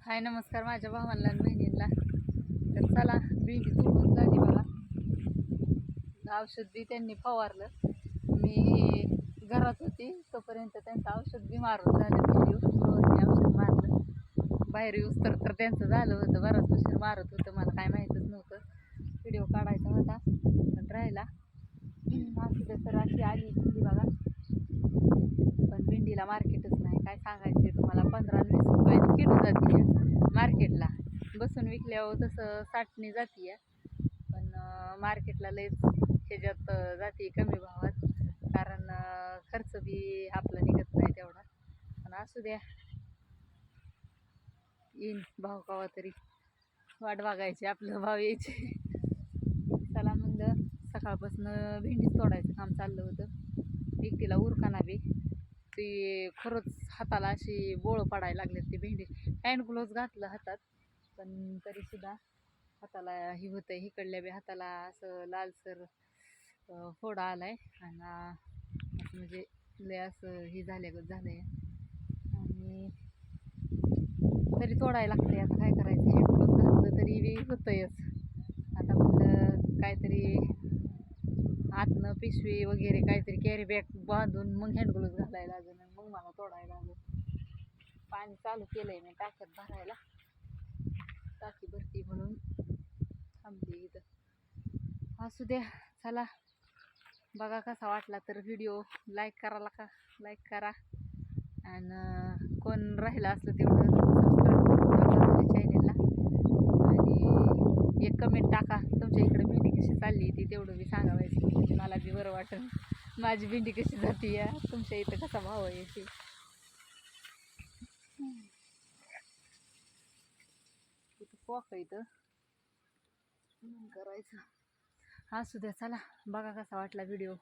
हाय नमस्कार माझ्या भावांना आणि बहिणींना. तर चला भेंडी तोडून झाली बघा. औषध बी त्यांनी फवारलं. मी घरात होती तोपर्यंत त्यांचं औषध बी मारून झालं. भेंडी औषध मारलं. बाहेर येऊस तर त्यांचं झालं होतं. बराच उशीर मारत होतं. मला काय माहीतच नव्हतं. व्हिडिओ काढायचा होता पण राहिला. असू दे तर अशी आली भेंडी बघा. पण भेंडीला मार्केटच नाही. काय सांगायचं तुम्हाला, 15-20 रुपयाने किलो जाते मार्केटला. बसून विकल्यावर तसं 60ने जाते पण मार्केटला लयच ह्याच्यात जाते कमी भावात. कारण खर्च बी आपला निघत नाही तेवढा. पण असू द्या, येईन भाव कवा तरी. वाट बघायची, आपलं भाव यायचे. चला म्हणलं, सकाळपासून भेंडीच तोडायचं काम चाललं होतं. एकटीला उरकाना बी ती खरंच हाताला अशी बोळ पडायला लागले. ती भेंडी हँड ग्लोव्ज घातलं हातात पण तरीसुद्धा हाताला ही होतं. इकडल्या बी हाताला असं लालसर फोडा आलाय आणि म्हणजे लय असं ही झाल्यागत झालंय. आणि तरी तोडायला लागते. आता काय करायचं, हँड ग्लोव्ज घातलं तरी बी होतंयच. आता म्हणलं काहीतरी आतनं पिशवी वगैरे काहीतरी कॅरी बॅग बांधून मग हँड ग्लोव्ज घालायला लागेल आणि मग मला तोडायला लागेल. पाणी चालू केलंय मी टाक्यात भरायला. टाकी भरती म्हणून थांबली इथं. असू द्या, चला बघा. कसा वाटला तर व्हिडिओ लाईक करा आणि कोण राहिलं असलं तेवढं सबस्क्राईब चॅनेलला. आणि एक कमेंट टाका, तुमच्या इकडे भेंडी कशी चालली ती तेवढं बी सांगावायचं. म्हणजे मला बी बरं वाटेल, माझी भेंडी कशी जाती या, तुमच्या इथं कसा भाव आहे ते. इथं पोक इथं करायचं. असू द्या, चला बघा कसा वाटला व्हिडिओ.